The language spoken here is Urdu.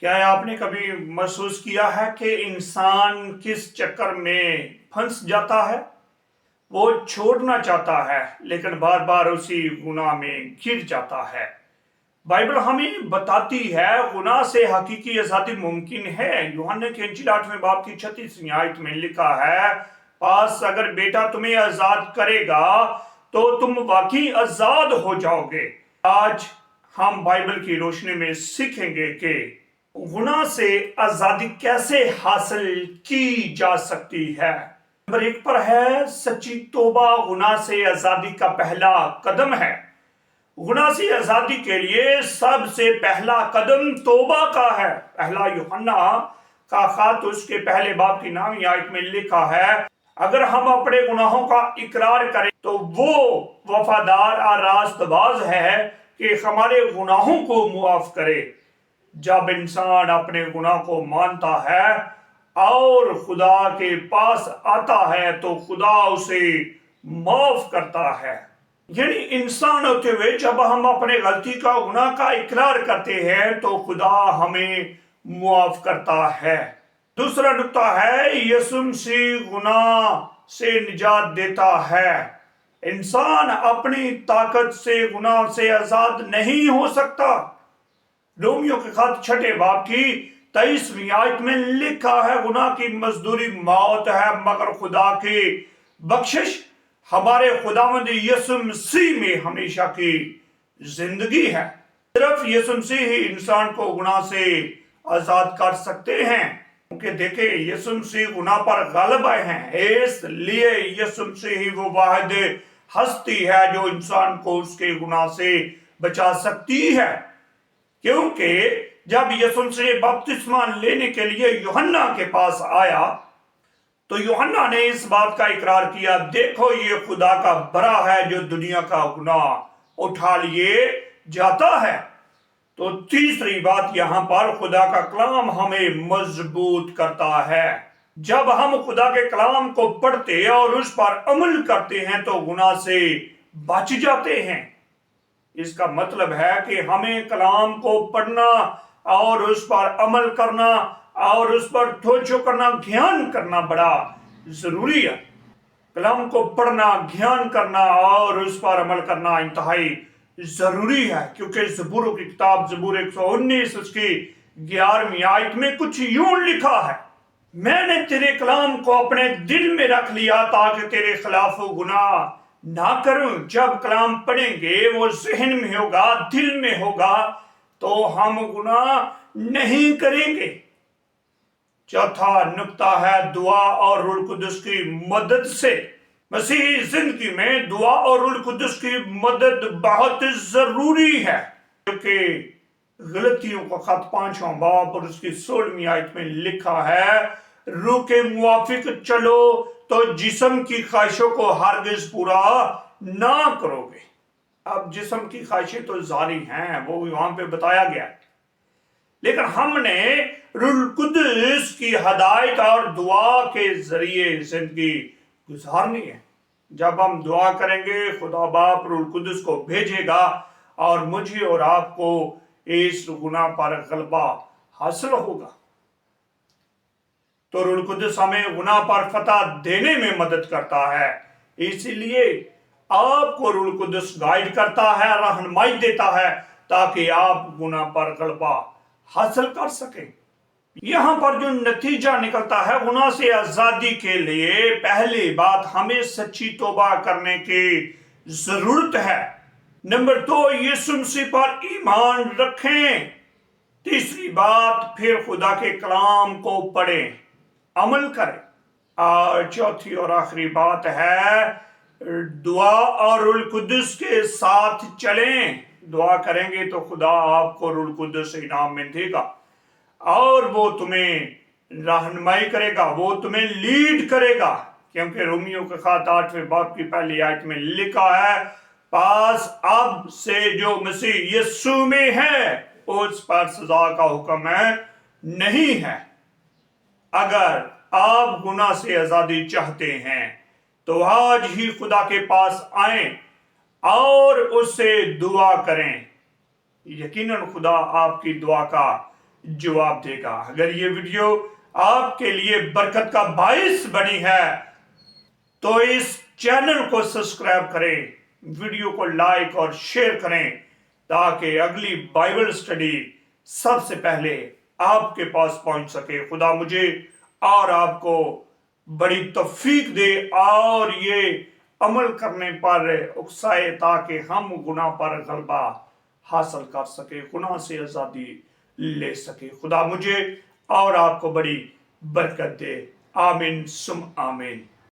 کیا آپ نے کبھی محسوس کیا ہے کہ انسان کس چکر میں پھنس جاتا ہے؟ وہ چھوڑنا چاہتا ہے لیکن بار بار اسی گناہ میں گر جاتا ہے۔ بائبل ہمیں بتاتی ہے گناہ سے حقیقی آزادی ممکن ہے۔ یوحنا کی انجیل 8ویں باب کی 36ویں آیت میں لکھا ہے، پاس اگر بیٹا تمہیں آزاد کرے گا تو تم واقعی آزاد ہو جاؤ گے۔ آج ہم بائبل کی روشنی میں سیکھیں گے کہ گناہ سے آزادی کیسے حاصل کی جا سکتی ہے۔ نمبر 1 پر ہے سچی توبہ گناہ سے آزادی کا پہلا قدم ہے۔ گناہ سے آزادی کے لیے سب سے پہلا قدم توبہ کا ہے۔ پہلا یوحنا کا خط اس کے پہلے باب کی 9ویں آیت میں لکھا ہے، اگر ہم اپنے گناہوں کا اقرار کریں تو وہ وفادار اور راست باز ہے کہ ہمارے گناہوں کو معاف کرے۔ جب انسان اپنے گناہ کو مانتا ہے اور خدا کے پاس آتا ہے تو خدا اسے معاف کرتا ہے۔ یعنی انسان ہوتے ہوئے جب ہم اپنے غلطی کا گناہ کا اقرار کرتے ہیں تو خدا ہمیں معاف کرتا ہے۔ دوسرا نقطہ ہے یسوع مسیح گناہ سے نجات دیتا ہے۔ انسان اپنی طاقت سے گناہ سے آزاد نہیں ہو سکتا۔ رومیو کے خط 6 باب کی 23ویں آیت میں لکھا ہے، گناہ کی مزدوری موت ہے مگر خدا کی بخشش ہمارے خداوند یسوع مسیح میں ہمیشہ کی زندگی ہے۔ صرف یسوع مسیح ہی انسان کو گناہ سے آزاد کر سکتے ہیں، کیونکہ دیکھیں یسوع مسیح گناہ پر غالب آئے ہیں، اس لیے یسوع مسیح ہی وہ واحد ہستی ہے جو انسان کو اس کے گناہ سے بچا سکتی ہے۔ کیونکہ جب یسوع مسیح بپتسمہ لینے کے لیے یوحنا کے پاس آیا تو یوحنا نے اس بات کا اقرار کیا، دیکھو یہ خدا کا برا ہے جو دنیا کا گناہ اٹھا لیے جاتا ہے۔ تو تیسری بات یہاں پر خدا کا کلام ہمیں مضبوط کرتا ہے۔ جب ہم خدا کے کلام کو پڑھتے اور اس پر عمل کرتے ہیں تو گناہ سے بچ جاتے ہیں۔ اس کا مطلب ہے کہ ہمیں کلام کو پڑھنا اور اس پر عمل کرنا اور اس پر توجہ کرنا، دھیان کرنا بڑا ضروری ہے۔ کلام کو پڑھنا، دھیان کرنا اور اس پر عمل کرنا انتہائی ضروری ہے، کیونکہ زبوروں کی کتاب زبور 119 اس کی 11ویں آیت میں کچھ یوں لکھا ہے، میں نے تیرے کلام کو اپنے دل میں رکھ لیا تاکہ تیرے خلاف گناہ نہ کروں۔ جب کلام پڑھیں گے وہ ذہن میں ہوگا، دل میں ہوگا، تو ہم گناہ نہیں کریں گے۔ چوتھا نقطہ ہے دعا اور روح القدس کی مدد سے۔ مسیحی زندگی میں دعا اور روح القدس کی مدد بہت ضروری ہے، کیونکہ غلطیوں کا خط 5واں باب اور اس کی 16ویں آیت میں لکھا ہے، روح کے موافق چلو تو جسم کی خواہشوں کو ہرگز پورا نہ کرو گے۔ اب جسم کی خواہشیں تو ظاہری ہیں، وہ وہاں پہ بتایا گیا ہے، لیکن ہم نے روح القدس کی ہدایت اور دعا کے ذریعے زندگی گزارنی ہے۔ جب ہم دعا کریں گے خدا باپ روح القدس کو بھیجے گا اور مجھے اور آپ کو اس گناہ پر غلبہ حاصل ہوگا۔ تو روح القدس ہمیں گناہ پر فتح دینے میں مدد کرتا ہے، اسی لیے آپ کو روح القدس گائیڈ کرتا ہے، رہنمائی دیتا ہے تاکہ آپ گناہ پر غلبہ حاصل کر سکیں۔ یہاں پر جو نتیجہ نکلتا ہے گناہ سے آزادی کے لیے، پہلی بات ہمیں سچی توبہ کرنے کی ضرورت ہے۔ نمبر 2 یسوع مسیح پر ایمان رکھیں۔ تیسری بات پھر خدا کے کلام کو پڑھیں، عمل کریں۔ اور چوتھی اور آخری بات ہے دعا اور روح القدس کے ساتھ چلیں۔ دعا کریں گے تو خدا آپ کو روح القدس انعام میں دے گا اور وہ تمہیں رہنمائی کرے گا، وہ تمہیں لیڈ کرے گا، کیونکہ رومیو کے خط 8ویں باب کی پہلی آیت میں لکھا ہے، پاس اب سے جو مسیح یسوع میں ہے اس پر سزا کا حکم نہیں ہے۔ اگر آپ گناہ سے آزادی چاہتے ہیں تو آج ہی خدا کے پاس آئیں اور اس سے دعا کریں۔ یقیناً خدا آپ کی دعا کا جواب دے گا۔ اگر یہ ویڈیو آپ کے لیے برکت کا باعث بنی ہے تو اس چینل کو سبسکرائب کریں، ویڈیو کو لائک اور شیئر کریں تاکہ اگلی بائبل سٹڈی سب سے پہلے آپ کے پاس پہنچ سکے۔ خدا مجھے اور آپ کو بڑی توفیق دے اور یہ عمل کرنے پر اکسائے تاکہ ہم گناہ پر غلبہ حاصل کر سکے، گناہ سے آزادی لے سکے۔ خدا مجھے اور آپ کو بڑی برکت دے۔ آمین ثم آمین۔